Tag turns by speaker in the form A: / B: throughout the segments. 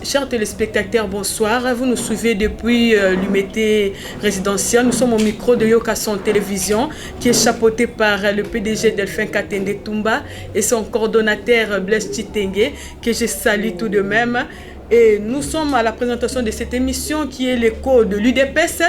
A: Chers téléspectateurs, bonsoir. Vous nous suivez depuis l'UMT résidentielle. Nous sommes au micro de Yokason Télévision, qui est chapeauté par le PDG Delphin Katende Toumba et son coordonnateur Blaise Chitenge, que je salue tout de même. Et nous sommes à la présentation de cette émission qui est l'écho de l'UDPS,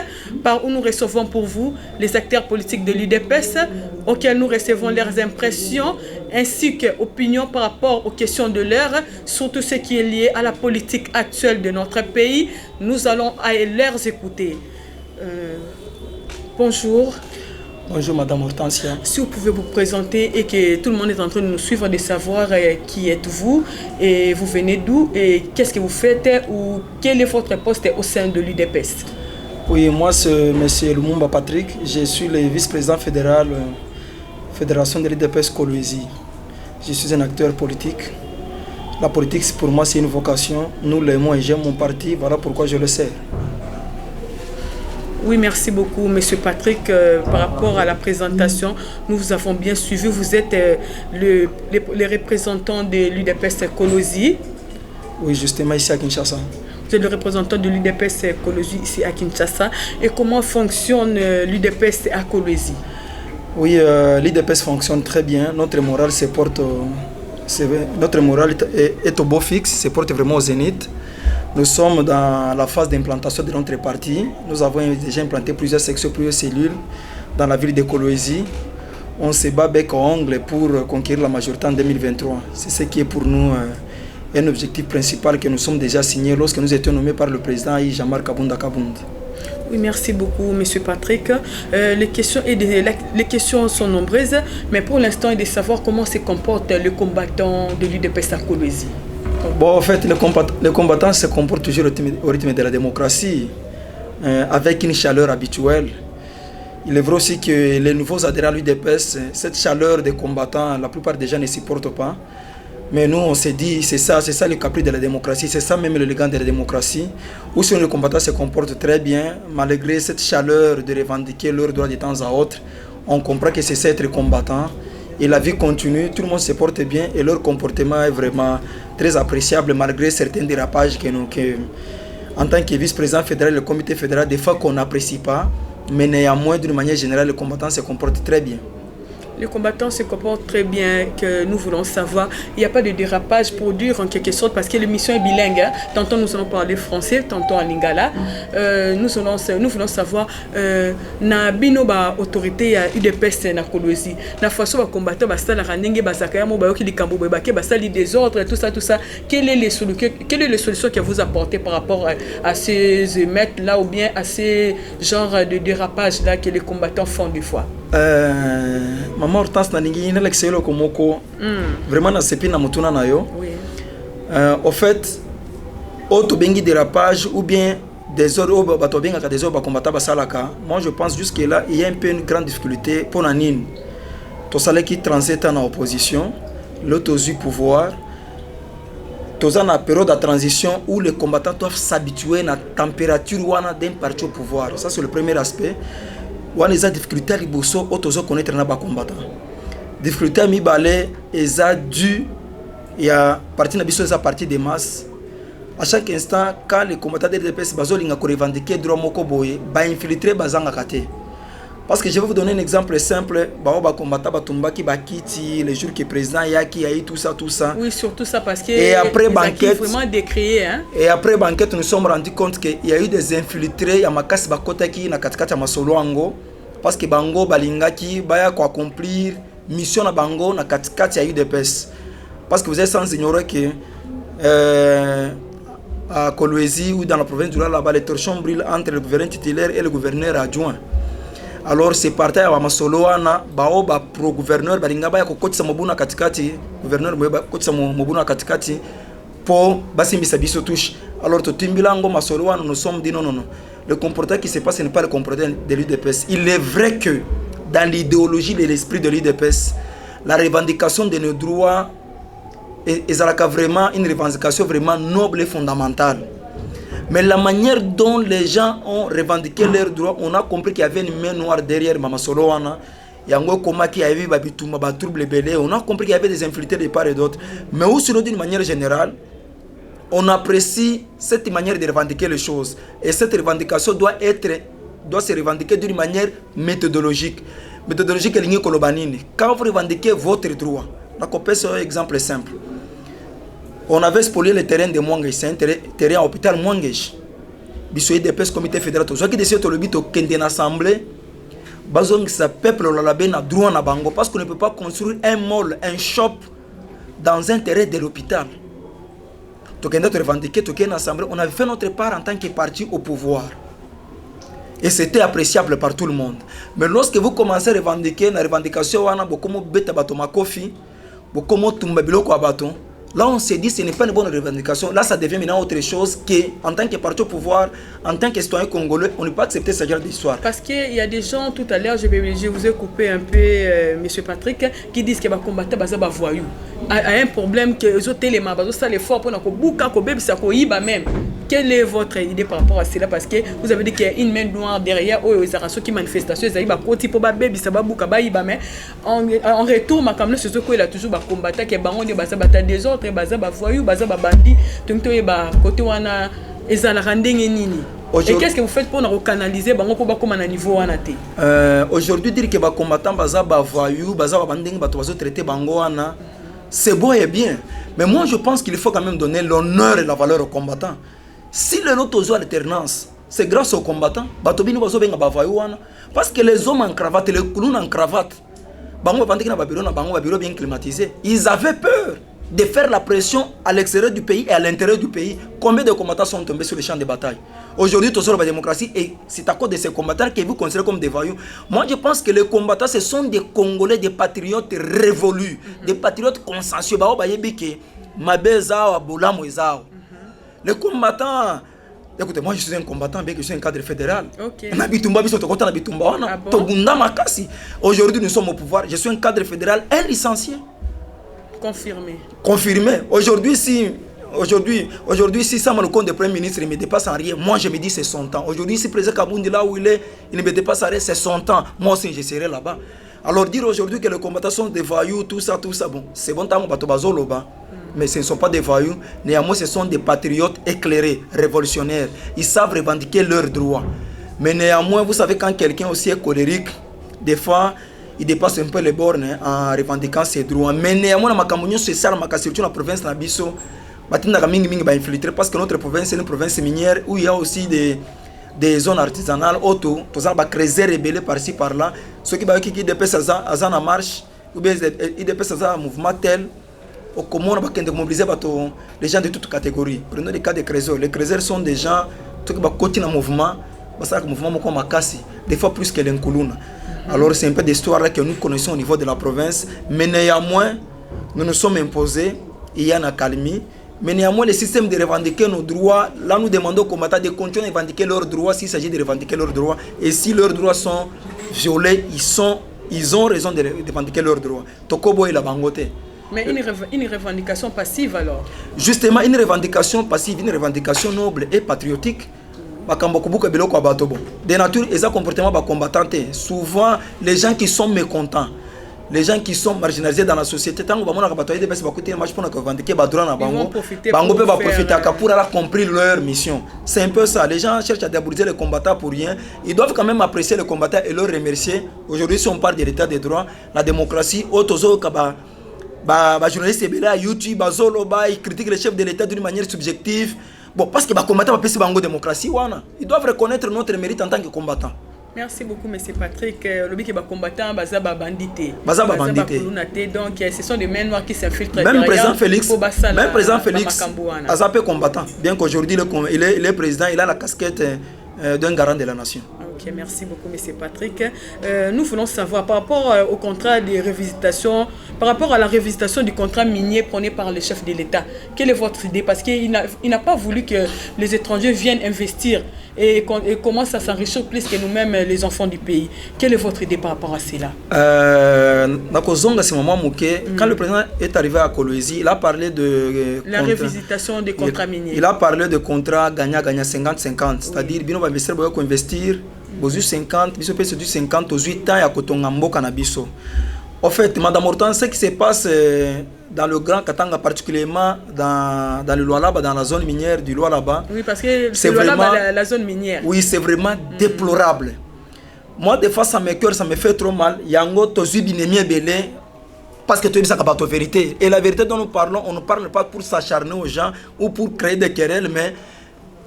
A: par où nous recevons pour vous les acteurs politiques de l'UDPS, auxquels nous recevons leurs impressions ainsi qu'opinions par rapport aux questions de l'heure, surtout ce qui est lié à la politique actuelle de notre pays. Nous allons les écouter. Bonjour.
B: Bonjour Madame Hortensia.
A: Si vous pouvez vous présenter et que tout le monde est en train de nous suivre, de savoir qui êtes-vous et vous venez d'où et qu'est-ce que vous faites ou quel est votre poste au sein de l'UDPS.
B: Oui, moi c'est M. Lumumba Patrick, je suis le vice-président fédéral Fédération de l'UDPS Kolwezi. Je suis un acteur politique. La politique pour moi c'est une vocation. Nous l'aimons et j'aime mon parti, voilà pourquoi je le sers.
A: Oui, merci beaucoup, Monsieur Patrick. Par rapport à la présentation, nous vous avons bien suivi. Vous êtes les représentants de l'UDPS Kolwezi.
B: Oui, justement ici à Kinshasa.
A: Vous êtes le représentant de l'UDPS Kolwezi ici à Kinshasa. Et comment fonctionne l'UDPS à Kolwezi?
B: Oui, l'UDPS fonctionne très bien. Notre morale est au beau fixe, se porte vraiment au zénith. Nous sommes dans la phase d'implantation de notre parti. Nous avons déjà implanté plusieurs sections, plusieurs cellules dans la ville de Kolwezi. On se bat bec à ongle pour conquérir la majorité en 2023. C'est ce qui est pour nous un objectif principal que nous sommes déjà signés lorsque nous étions nommés par le président Jean-Marc Kabunda Kabundi.
A: Oui, merci beaucoup, Monsieur Patrick. Les questions sont nombreuses, mais pour l'instant, il est de savoir comment se comporte le combattant de l'UDPS à Kolwezi.
B: Bon, en fait, les combattants se comportent toujours au rythme de la démocratie, avec une chaleur habituelle. Il est vrai aussi que les nouveaux adhérents à l'UDPS, cette chaleur des combattants, la plupart des gens ne supportent pas. Mais nous, on s'est dit, c'est ça le caprice de la démocratie, c'est ça même le légant de la démocratie. Où si les combattants se comportent très bien, malgré cette chaleur de revendiquer leurs droits de temps à autre, on comprend que c'est ça être combattant. Et la vie continue, tout le monde se porte bien et leur comportement est vraiment très appréciable malgré certains dérapages que en tant que vice-président fédéral, le comité fédéral, des fois qu'on n'apprécie pas, mais néanmoins, d'une manière générale, les combattants se comportent très bien.
A: Les combattants se comportent très bien, que nous voulons savoir. Il n'y a pas de dérapage pour dire en quelque sorte, parce que l'émission est bilingue. Hein. Tantôt nous allons parler français, tantôt en lingala. Nous voulons savoir, na binoba autorité à UDPS na Kolwezi. Na façon à combattre, basta la ranenge, basta kaya mo bayoki likambo bebake, basta li désordre, tout ça. Quelle est les solutions que vous apportez par rapport à ces émeutes là ou bien à ces genres de dérapages là que les combattants font des fois?
B: Maman Hortense na ningi ina l'excellent komoko vraiment na sepi na mutuna na yo.
A: Oui.
B: Au fait auto bengi dérapage ou bien des ordres bato benga ka des ordres combattant basalaka. Moi je pense jusque là il y a un peu une grande difficulté pour nanine. To sale qui transite en opposition, l'autre du pouvoir. Tous en période de transition où les combattants doivent s'habituer à la température d'un parti au pouvoir. Ça c'est le premier aspect. On les a difficultés à riboso autozo connaître na ba combattant. Difficulté à mi balé eza dû et à partir na biso eza partie des masses. À chaque instant quand les combattants de l'UDPS bazolinga ko revendiquer droit moko boye ba infiltrer bazanga kate. Parce que je vais vous donner un exemple simple, ba combattant batumba qui ba kiti les jours que président yaki ayi tout ça.
A: Oui, surtout ça parce que
B: et après banquette
A: vraiment décrié hein.
B: Et après banquette nous sommes rendus compte que il y a eu des infiltrés ya makasi bakota ki na katikati ya masolo ango parce que bango balingaki baya ko accomplir mission na bango na katikati ya UDPS. Parce que vous êtes sans ignorer que à Kolwezi ou dans la province du là-bas les torchons brûlent entre le gouverneur titulaire et le gouverneur adjoint. Alors c'est parti à masolo wana baoba pro gouverneur balinga baya ko kotisa mobuna katikati gouverneur moyeba kotisa mobuna katikati pour basimbisa biso touche. Alors to timbilango masolo wana nous sommes dit non. Le comportement qui se passe n'est pas le comportement de l'UDPS. Il est vrai que dans l'idéologie de l'esprit de l'UDPS, la revendication de nos droits est vraiment une revendication vraiment noble et fondamentale. Mais la manière dont les gens ont revendiqué leurs droits, on a compris qu'il y avait une main noire derrière Mama Soloana. Yango Koma qui avait babituma ba trouble belé, on a compris qu'il y avait des infiltrés de part et d'autre. Mais aussi d'une manière générale, on apprécie cette manière de revendiquer les choses. Et cette revendication doit se revendiquer d'une manière méthodologique. Méthodologique, quand vous revendiquez votre droit, la copie, c'est un exemple simple. On avait spolié le terrain de Mwangesh, c'est un terrain à l'hôpital Mwangesh. Bisoye DPS comité fédéral, tout ça qui décide de l'objet au Kenden Assemblée, bazong sa peuple l'olabé na droit na bango parce qu'on ne peut pas construire un mall, un shop dans un terrain de l'hôpital. Tokenda te revendiquer, Tokenda Assemblée, on avait fait notre part en tant que parti au pouvoir. Et c'était appréciable par tout le monde. Mais lorsque vous commencez à revendiquer, la revendication, là on s'est dit que ce n'est pas une bonne revendication. Là ça devient maintenant autre chose qu'en tant que parti au pouvoir, en tant que citoyen congolais, on ne peut pas accepter ce genre d'histoire.
A: Parce qu'il y a des gens, tout à l'heure, je vous ai coupé un peu, M. Patrick, qui disent que les combattants sont voyous. A un problème que les autres éléments, ça les fort pour nous même. Quelle est votre idée par rapport à cela? Parce que vous avez dit qu'il y a une main noire derrière ceux qui manifestation, ils en retour, il a toujours combattant qui est des autres, voyous, bandits, côté et qu'est-ce que vous faites pour nous recanaliser pour un niveau
B: aujourd'hui dire que les combattants voyous, traiter c'est beau et bien, mais moi je pense qu'il faut quand même donner l'honneur et la valeur aux combattants. Si le lot aux alternance, c'est grâce aux combattants. Parce que les hommes en cravate, les clowns en cravate, bien climatisé, ils avaient peur de faire la pression à l'extérieur du pays et à l'intérieur du pays. Combien de combattants sont tombés sur les champs de bataille? Aujourd'hui, tout sur la démocratie, et c'est à cause de ces combattants que vous considérez comme des voyous. Moi, je pense que les combattants, ce sont des Congolais, des patriotes révolus, des patriotes consensueux. Les combattants, écoutez, moi je suis un combattant, bien que je suis un cadre fédéral. Aujourd'hui, nous sommes au pouvoir, je suis un cadre fédéral, un licencié. Confirmé. Aujourd'hui, si ça le compte de Premier ministre, il ne me dépasse en rien. Moi, je me dis c'est son temps. Aujourd'hui, si le président Kabundi là où il est, il ne me dépasse en rien, c'est son temps. Moi aussi, je serai là-bas. Alors dire aujourd'hui que les combattants sont des voyous, tout ça, bon, c'est bon temps pour Batobazoloba. Mais ce ne sont pas des voyous. Néanmoins, ce sont des patriotes éclairés, révolutionnaires. Ils savent revendiquer leurs droits. Mais néanmoins, vous savez, quand quelqu'un aussi est colérique, des fois, il dépasse un peu les bornes en revendiquant ses droits. Mais néanmoins, c'est ça, surtout la province de Nabiso, infiltré parce que notre province est une province minière où il y a aussi des zones artisanales autour. Tout ça, creuser, rebelles par-ci, par-là. Ceux qui dépassent ça en marche, ou bien ils dépassent ça en mouvement tel. Comment on va mobiliser les gens de toutes catégories. Prenons le cas des creuseurs. Les creuseurs sont des gens qui continuent le mouvement. Des fois plus que l'Inkuluna. Alors c'est un peu d'histoire que nous connaissons au niveau de la province. Mais néanmoins, nous nous sommes imposés. Il y a une accalmie. Mais néanmoins, le système de revendiquer nos droits, là nous demandons aux combattants de continuer à revendiquer leurs droits s'il s'agit de revendiquer leurs droits. Et si leurs droits sont violés, ils ont raison de revendiquer leurs droits. Tokobo et la Bangote.
A: Mais une revendication passive alors?
B: Justement, une revendication passive, une revendication noble et patriotique. De nature, ils ont un comportement combattant. Souvent, les gens qui sont mécontents, les gens qui sont marginalisés dans la société, ils vont profiter pour accomplir leur mission. C'est un peu ça. Les gens cherchent à diaboliser les combattants pour rien. Ils doivent quand même apprécier les combattants et leur remercier. Aujourd'hui, si on parle de l'état des droits, la démocratie, journalistes à YouTube, ils critiquent les chefs de l'État d'une manière subjective. Bon, parce que les combattants la démocratie, ils doivent reconnaître notre mérite en tant que combattants.
A: Merci beaucoup, M. Patrick. Le but que les combattants sont bandité. Donc, ce sont des mains noires qui s'infiltrent.
B: Même président Félix, Azapé combattant. Bien qu'aujourd'hui, il est président, il a la casquette d'un garant de la nation.
A: Ok, merci beaucoup, M. Patrick. Nous voulons savoir par rapport au contrat de révisitation, par rapport à la révisitation du contrat minier prôné par le chef de l'État. Quelle est votre idée? Parce qu'il n'a pas voulu que les étrangers viennent investir et commencent à s'enrichir plus que nous-mêmes, les enfants du pays. Quelle est votre idée par rapport à cela?
B: Quand le président est arrivé à Kolwezi, il a parlé de
A: la révisitation des contrats miniers.
B: Il a parlé de contrats gagnant-gagnant 50-50, c'est-à-dire qu'il va investir 50, biso pese du 50 aux 8 ans ya kotonga mboka na biso. En fait, Madame Hortense, ce qui se passe dans le Grand Katanga, particulièrement dans le Lualaba, dans la zone minière du Lualaba.
A: Oui, parce que c'est vraiment la zone minière.
B: Oui, c'est vraiment déplorable. Moi, des fois, ça me cœur, ça me fait trop mal. Yango, tozu binemi belé, parce que tu es pas ta vérité. Et la vérité dont nous parlons, on ne parle pas pour s'acharner aux gens ou pour créer des querelles, mais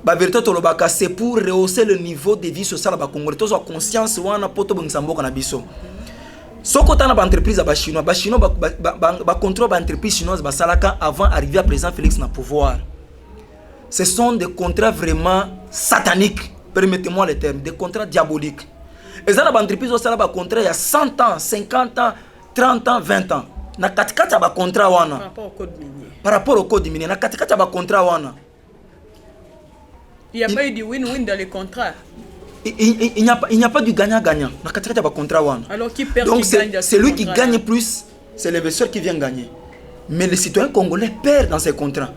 B: la vérité, c'est pour rehausser le niveau de vie sociale à Congolais. Tu as conscience, ou on a poto bongsambo na biso. Ce côté na entreprise ba chinois, ba contrôle ba entreprise chinoise ba salaka avant d'arriver à président Félix na pouvoir. Ce sont des contrats vraiment sataniques, permettez-moi le terme, des contrats diaboliques. Et ça, l'entreprise aussi a un contrat il y a 100 ans, 50 ans, 30 ans, 20 ans. Na katikati ba contrat wana.
A: Par rapport au code minier.
B: Par rapport au code minier, na katikati ba contrat wana.
A: Il n'y a pas eu de win-win dans les contrats.
B: Il n'y a pas du gagnant-gagnant. Na katikati ba contrat wana.
A: Alors qui perd,
B: donc
A: qui gagne dans
B: celui qui gagne plus, c'est l'investisseur qui vient gagner. Mais les citoyens congolais perdent dans ces contrats.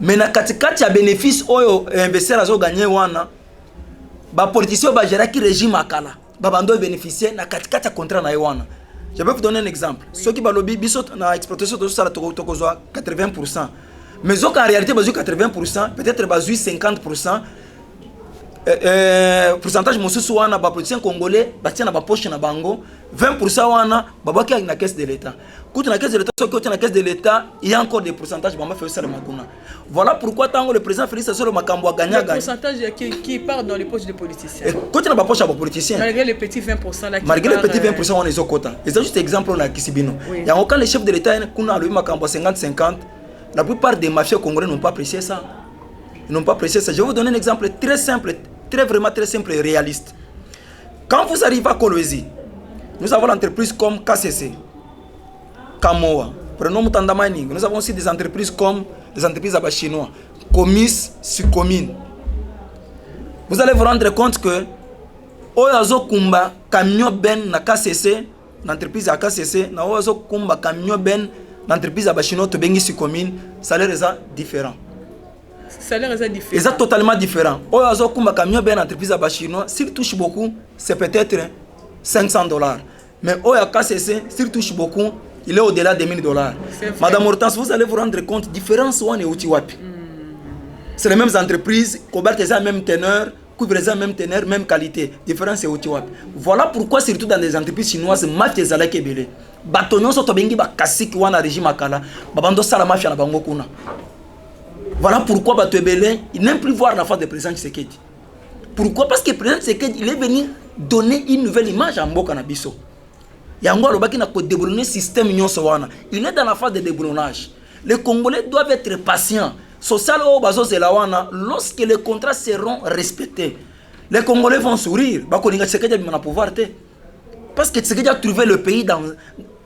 B: Mais na katikati ya bénéfice oyo investisseur azo gagner wana. Ba politicien ba gérer qui régime akala. Babando bénéficier na katikati ya contrat na wana. Je vais vous donner un exemple. Ceux qui balobi biso na exploitation de ça tokozwa 80%. Mais en réalité bazu 80%, peut-être bazu 50%. Pourcentage mosusu wana ba politicien congolais batia na ba poche na bango, 20% wana babaki na caisse de l'état. Quand na caisse de l'état, quand na caisse de l'état, il y a encore des pourcentages bamba fait ça le makuna. Voilà pourquoi tango le président Félix Tshisekedi makambo gagna gagne.
A: Le pourcentage qui part dans les poches des politiciens.
B: Quand na ba poche à ba politiciens.
A: Malgré les petits 20% là qui
B: malgré les petits 20% on les okota. Et c'est juste exemple on a Kisibino. Il y a aucun les chefs de l'état kuna le makambo 50-50. La plupart des mafieux congolais n'ont pas apprécié ça. Ils n'ont pas apprécié ça. Je vais vous donner un exemple très simple, vraiment très simple et réaliste. Quand vous arrivez à Kolwezi, nous avons l'entreprise comme KCC, Kamoa, prenons Mutanda Mining. Nous avons aussi des entreprises comme des entreprises chinoises, Comis, Sucomine. Vous allez vous rendre compte que Oyazo Kumba, camion ben na KCC, l'entreprise à KCC, na Oyazo Kumba, camion ben, l'entreprise à chinois, Tobengi Sucomine, salaire est différent.
A: Salaire est différent.
B: C'est totalement différent. Oyazo Kumba, camion ben, l'entreprise à chinois, s'il touche beaucoup, c'est peut-être $500. Mais Oya KCC, s'il touche beaucoup, il est au-delà de $1000. Madame Hortense, vous allez vous rendre compte, différence ou Utiwapi. C'est les mêmes entreprises, couvertes la même teneur, couvrent la même teneur, même qualité. Différence c'est Utiwapi. Voilà pourquoi, surtout dans les entreprises chinoises, mafia zala kebele. Batonyo soto bengi ba kasiki wana régime akala, babando sala mafia na bango kuna. Voilà pourquoi bato ebele, il n'aime plus voir la face du président Tshisekedi. Pourquoi? Parce que le président Tshisekedi, il est venu donner une nouvelle image à Mboka na biso. Yango alobaki na ko déboulonner système nyonso wana. Il est dans la phase de déboulonnage. Les Congolais doivent être patients. Social au bazo zelawana, lorsque les contrats seront respectés, les Congolais vont sourire. Bakolinga Tshisekedi a na pouvoir te. Parce que Tshisekedi a trouvé le pays dans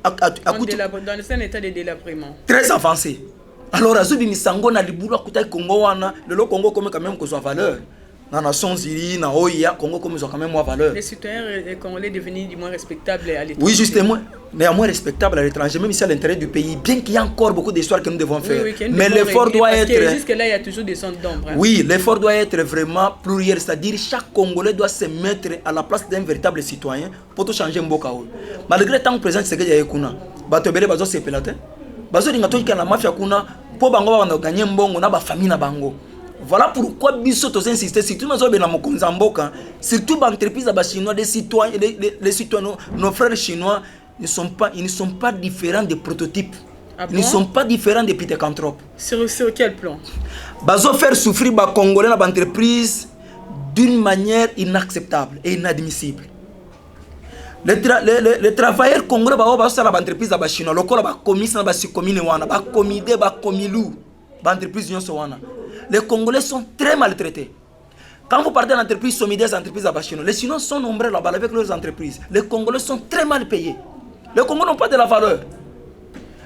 A: un état de délabrement
B: très avancé. Alors azubi misango na libulu akuta Congo wana, le Congo comme quand même que soit valeur. Dans la Nations Unies, dans l'OIA, Congo comme ils ont quand même moins valeur.
A: Les citoyens congolais devenus du moins respectables à l'étranger.
B: Oui, justement, néanmoins respectables à l'étranger, même ici à l'intérieur du pays, bien qu'il y ait encore beaucoup d'histoires que nous devons faire.
A: Oui,
B: mais l'effort doit être...
A: Jusque-là, il y a toujours des zones d'ombre. Hein.
B: Oui, l'effort doit être vraiment pluriel, c'est-à-dire chaque Congolais doit se mettre à la place d'un véritable citoyen pour tout changer Mboka. Malgré tant que le président Tshisekedi a kuna, batobele bazo sepelate, bazo lingato ki na mafia kuna, po bango ba gagner mbongo na ba famille na bango. Voilà pourquoi biso tous insister surtout dans na mokonzi mboka, surtout ba entreprise ba chinois les citoyens nos frères chinois ils ne sont pas différents des prototypes. Ah bon? Ils ne sont pas différents des pithecanthropes.
A: Sur quel plan?
B: Bazo faire souffrir ba congolais na ba entreprise d'une manière inacceptable et inadmissible. Les travailleurs congolais ba ça la entreprise ba chinois lokola ba commis na ba sikomine wana ba comité ba komilu ba entreprise nyonso wana. Les Congolais sont très maltraités. Quand vous partez d'entreprises Somidès, des entreprises à Chinois, les Chinois sont nombreux là-bas avec leurs entreprises. Les Congolais sont très mal payés. Les Congolais n'ont pas de la valeur.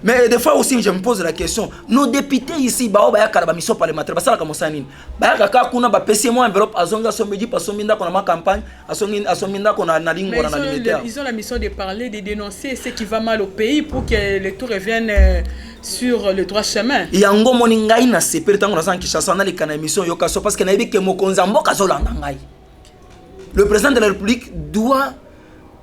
B: Mais des fois aussi, je me pose la question, nos députés ici, bah ya karaba mission parlementaire, bah ça la kamosanine. Bah kaka kuna ba PC moi enveloppe azonga somedi pa sominda qu'on a ma campagne, asominda qu'on a na ligne na militaire.
A: Ils ont la mission de parler, de dénoncer ce qui va mal au pays pour que les tout reviennent sur le droit chemin.
B: Yango moningai na sepeli tango na san Kinshasa na le kana émission yokaso parce que na yebi ke mokonza mboka zolanda ngai. Le président de la République doit,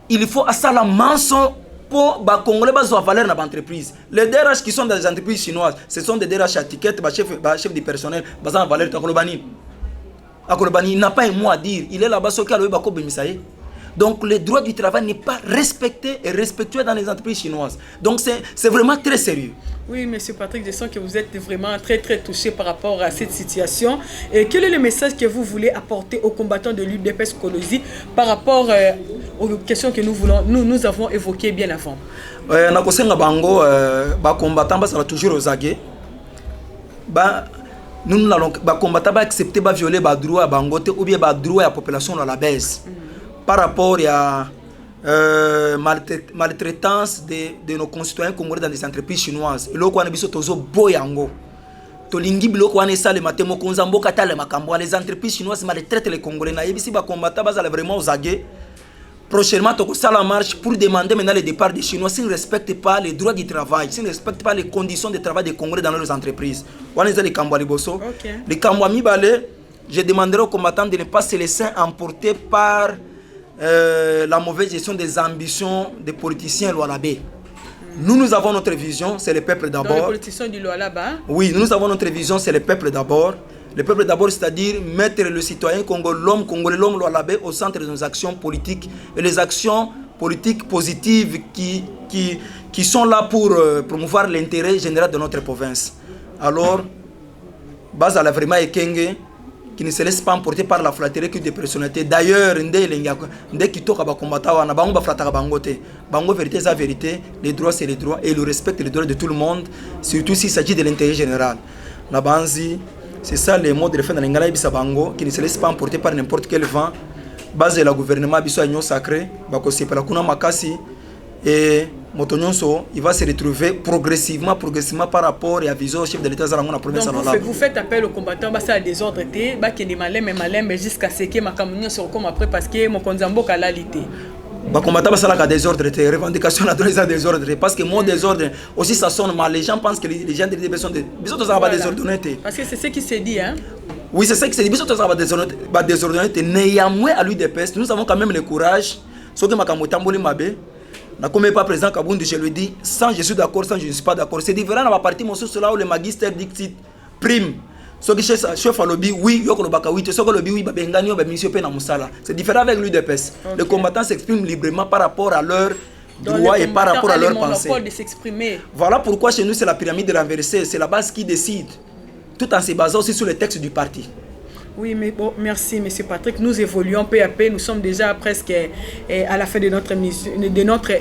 B: il faut à ça la manso pour les Congolais ont valeur dans l'entreprise. Les DRH qui sont dans les entreprises chinoises, ce sont des DRH à ticket, chef du personnel, ils ont valeur dans Kolobani. Il n'a pas un mot à dire. Il est là-bas, ce qu'il a. Donc le droit du travail n'est pas respecté et respectueux dans les entreprises chinoises. Donc c'est vraiment très sérieux.
A: Oui, M. Patrick, je sens que vous êtes vraiment très touché par rapport à cette situation. Et quel est le message que vous voulez apporter aux combattants de l'UDPS Kolosi par rapport aux questions que nous avons évoquées bien avant?
B: Les combattants sont toujours aux aguets. Nous n'allons pas combattre, accepter de violer les droits ou bien les droits de la population à la baisse. Par rapport à maltraitance de nos concitoyens congolais dans des entreprises chinoises. Les entreprises chinoises maltraitent les Congolais. Les combattants sont vraiment aux aguets. Prochainement, ça la marche pour demander maintenant le départ des Chinois s'ils ne respectent pas les droits du travail, s'ils ne respectent pas les conditions de travail des Congolais dans leurs entreprises. Les Kambouami Balé, je demanderai aux combattants de ne pas se laisser emporter par la mauvaise gestion des ambitions des politiciens Lualabé. Nous avons notre vision, c'est le peuple d'abord.
A: Les politiciens du Lualaba?
B: Oui, nous avons notre vision, c'est le peuple d'abord. Le peuple d'abord, c'est-à-dire mettre le citoyen congolais, l'homme Lualabé au centre de nos actions politiques et les actions politiques positives qui sont là pour promouvoir l'intérêt général de notre province. Alors, Baza la vraiment Ekenge, qui ne se laisse pas emporter par la flatterie que des personnalités. D'ailleurs, dès qu'ils toquent à combattre, Bango vérité c'est la vérité, les droits c'est les droits et le respect les droits de tout le monde, surtout s'il s'agit de l'intérêt général. C'est ça les mots de la fin de l'Ingala Bango, qui ne se laisse pas emporter par n'importe quel vent. Base de la gouvernement, Bisso Agnon Sacré, Bako Sepala Kuna Makasi et Motonyonso, il va se retrouver progressivement par rapport à la vision au chef de l'État Zalango na province.
A: Donc vous faites appel aux combattants, ça a des ordres, qui est malin, mais jusqu'à ce que ma communion se recomme après parce que mon konzambo kalalité.
B: Les combattants sont là désordre, les revendications sont désordre parce que mon désordre aussi ça sonne mal. Les gens pensent que les gens de sont des désordonnés.
A: Parce que c'est ce qui se dit, hein.
B: Oui, c'est ça qui se dit. Bisous désordonnés. Néanmoins à l'UDPS, nous avons quand même le courage. Ce que ma tamboli mabe. Na comme pas président Kabound, je le dis, sans je suis d'accord, sans je ne suis pas d'accord. C'est différent dans ma partie, mon sous là où le magister dit prime. Ce qui chef à lobby, oui, yoko lobaka oui, ce que lobby oui, babengani ba monsieur pe na musala. C'est différent avec l'UDPS. Okay. Les combattants s'expriment librement par rapport à leurs droits et par rapport à leurs pensées. Voilà pourquoi chez nous c'est la pyramide renversée, c'est la base qui décide, tout en se basant aussi sur les textes du parti.
A: Oui, mais bon, merci M. Patrick. Nous évoluons peu à peu. Nous sommes déjà presque à la fin de notre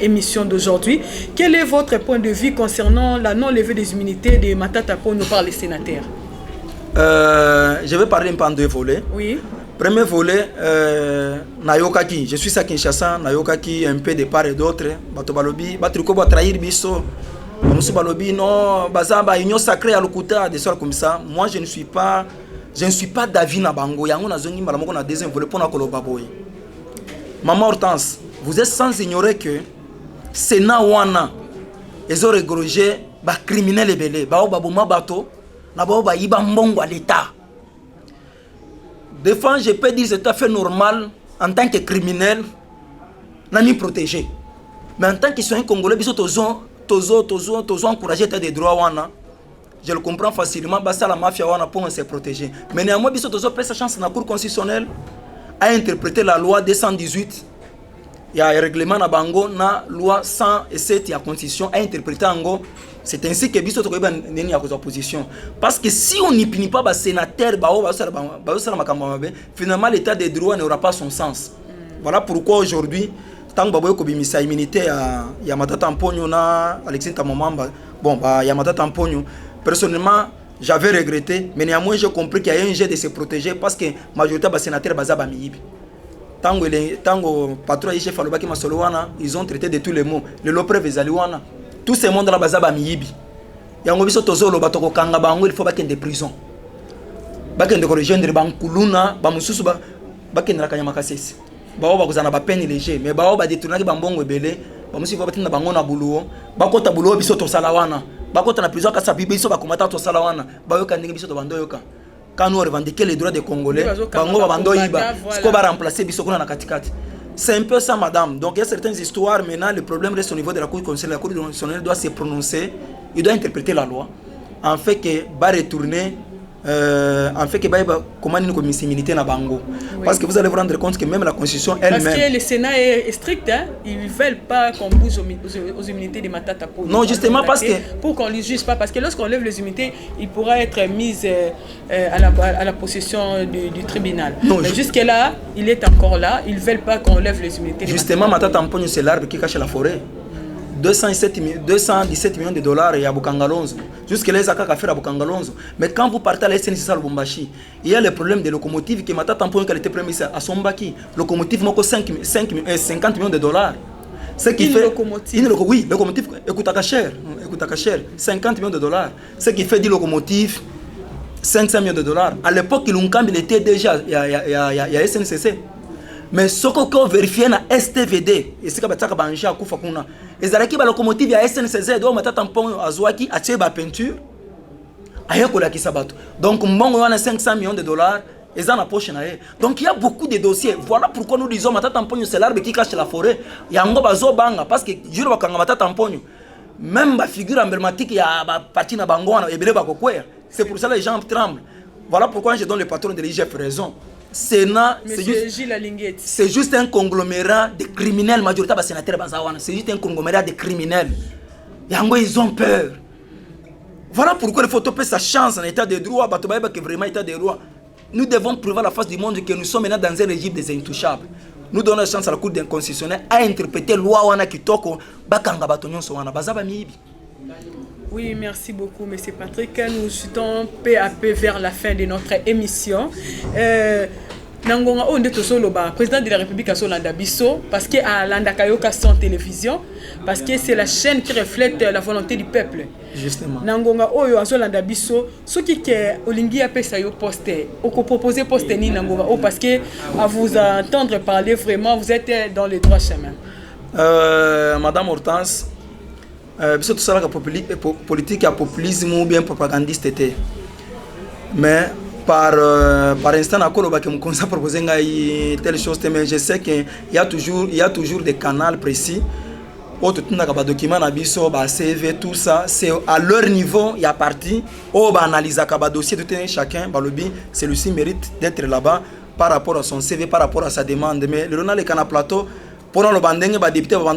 A: émission d'aujourd'hui. Quel est votre point de vue concernant la non-levée des immunités de Matata Ponyo par les sénateurs?
B: Je vais parler un peu en deux volets.
A: Oui.
B: Premier volet, Nayokaki. Je suis à Kinshasa, Nayokaki, un peu de part et d'autre. Batobalobi, Batruko va trahir Bisso. Balobi, non, Bazaba, union sacrée à l'Okuta, des soirs comme ça. Moi, je ne suis pas d'avis na bango. Yango na zongi malamoko na deuxième volet pour na koloba boy. Maman Hortense, vous êtes sans ignorer que Sénat wana ils ont regrogé ba criminel ebele, ba obaboma bato. Na ba iba mbongo à l'État. Des fois, je peux dire que c'est tout à fait normal en tant que criminel, n'a protégé. Mais en tant que citoyen congolais, ils ont encouragé des droits. Je le comprends facilement, parce que la mafia pour se protéger. Mais néanmoins, ils ont pris sa chance dans la Cour constitutionnelle à interpréter la loi 218. Il y a un règlement na bango, na loi 107, il y a constitution à interpréter en go. C'est ainsi que biso to koyeba neni ya opposition parce que si on n'y punit pas les sénateurs finalement l'état des droits n'aura pas son sens. Voilà pourquoi aujourd'hui tant que baboy ko bimisa immunité ya Matata Mponyo na Alexis Tamomamba ya Matata Mponyo personnellement j'avais regretté mais néanmoins j'ai compris qu'il y a un jeu de se protéger parce que majorité des sénateurs bazaba miyibi tango patron chef alobaki masolo wana ils ont traité de tous les mots le lopreuve ezaliwana. Tout ce monde là bazaba miyibi yango biso tozolo batoko kanga bango il faut bakende prison bakende ko rejoindre bankuluna ba mususu bakende rakanya makasesi bawo bakuzana ba peine léger mais bawo ba détourner ba mbongo ebele ba mususu batinda bango na buluo bakota buluo biso to salawana bakota na prison ka sabi biso bakomata to salawana bayoka ndenge biso to bandoyoka quand nous revendiquer les droits des Congolais bango ba bandoyiba siko ba remplacer biso kuna na katikati. C'est un peu ça, madame. Donc, il y a certaines histoires. Maintenant, le problème reste au niveau de la Cour constitutionnelle. La Cour constitutionnelle doit se prononcer. Il doit interpréter la loi. En fait, que va retourner. En fait, que comment nous militer na bango. Parce que vous allez vous rendre compte que même la Constitution elle-même.
A: Parce que le Sénat est strict, hein? Ils ne veulent pas qu'on bouge aux immunités de Matata Ponyo.
B: Non, justement parce que.
A: Pour qu'on ne les juge pas. Parce que lorsqu'on lève les immunités, il pourra être mis à la possession du tribunal. Mais jusque-là, il est encore là. Ils ne veulent pas qu'on lève les immunités.
B: Justement, Matata Ponyo, c'est l'arbre qui cache la forêt. 217 millions de dollars et à Bukangalonzo. Jusque-là, ils ont fait à Bukangalonzo. Mais quand vous partez à la SNCC à Lubumbashi, il y a le problème des locomotives qui Matata Ponyo qui a été prémise à Sombaki. Locomotive, 50 millions de dollars. Ce qui
A: une
B: fait,
A: locomotive.
B: Oui, locomotive, écoute cher. 50 millions de dollars. Ce qui fait 10 locomotives, 500 millions de dollars. À l'époque, il était déjà, il y a SNCC. Mais ce qu'on vérifie dans STVD, et c'est que tu as banché à Koufakuna, et ça qui va locomotive à SNCZ, donc tu as tampon à Zouaki, à Tcheba peinture, à Yakola qui s'abattent. Donc, on a 500 millions de dollars, et ça n'a pas poche. Donc, il y a beaucoup de dossiers. Voilà pourquoi nous disons que tampon c'est l'arbre qui cache la forêt. Il y a un gros banga, parce que je ne sais pas tampon. Même la figure emblématique, il y a une partie de Bangoana, c'est pour ça que les gens tremblent. Voilà pourquoi je donne le patron de l'IGF raison. Sénat, c'est juste un conglomérat de criminels, majoritairement sénateur Bazawana, c'est juste un conglomérat de criminels. Ils ont peur. Voilà pourquoi il faut topper sa chance en état de droit, que vraiment état de droit. Nous devons prouver à la face du monde que nous sommes maintenant dans un régime des intouchables. Nous donnons la chance à la Cour constitutionnelle à interpréter la loi wana kitoko bakanga batonyon so wana bazaba mibi.
A: Oui, merci beaucoup, M. Patrick. Nous chutons peu à peu vers la fin de notre émission. Nangonga Onde Tosoloba, président de la République à Solanda Bisso, parce que à Landakayoka sans télévision, parce que c'est la chaîne qui reflète la volonté du peuple.
B: Justement.
A: Nangonga Oyo à Solanda Bisso, ce qui est Olingi appelle ça yo poster, ou proposer poster ni Nangonga O, parce que à vous entendre parler vraiment, vous êtes dans le droit chemin.
B: Madame Hortense. Tout ça politique à populisme ou bien propagandiste était. Mais par instant je me proposer telle chose, mais je sais qu'il y a toujours des canaux précis. Autre document CV, tout ça, c'est à leur niveau, il y a parti. On analyse le dossier de chacun, celui-ci mérite d'être là-bas par rapport à son CV, par rapport à sa demande. Mais le Ronald Canal Plateau, pour le banding, député, moi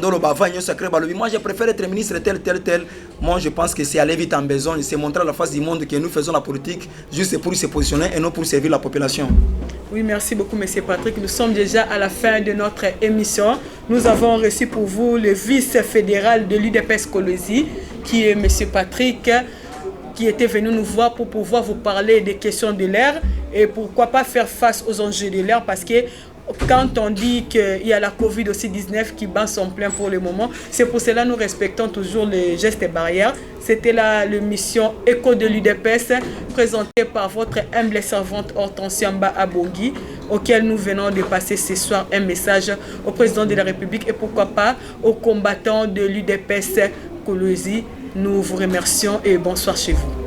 B: je préfère être ministre tel. Moi je pense que c'est aller vite en besoin, c'est montrer à la face du monde que nous faisons la politique juste pour se positionner et non pour servir la population.
A: Oui, merci beaucoup, M. Patrick. Nous sommes déjà à la fin de notre émission. Nous avons reçu pour vous le vice-fédéral de l'UDPS Colosie, qui est M. Patrick, qui était venu nous voir pour pouvoir vous parler des questions de l'air et pourquoi pas faire face aux enjeux de l'air, parce que quand on dit qu'il y a la Covid-19 qui bat son plein pour le moment, c'est pour cela que nous respectons toujours les gestes barrières. C'était là l'émission Écho de l'UDPS présentée par votre humble servante Hortensia Mba Abongi, auquel nous venons de passer ce soir un message au président de la République et pourquoi pas aux combattants de l'UDPS Colosie. Nous vous remercions et bonsoir chez vous.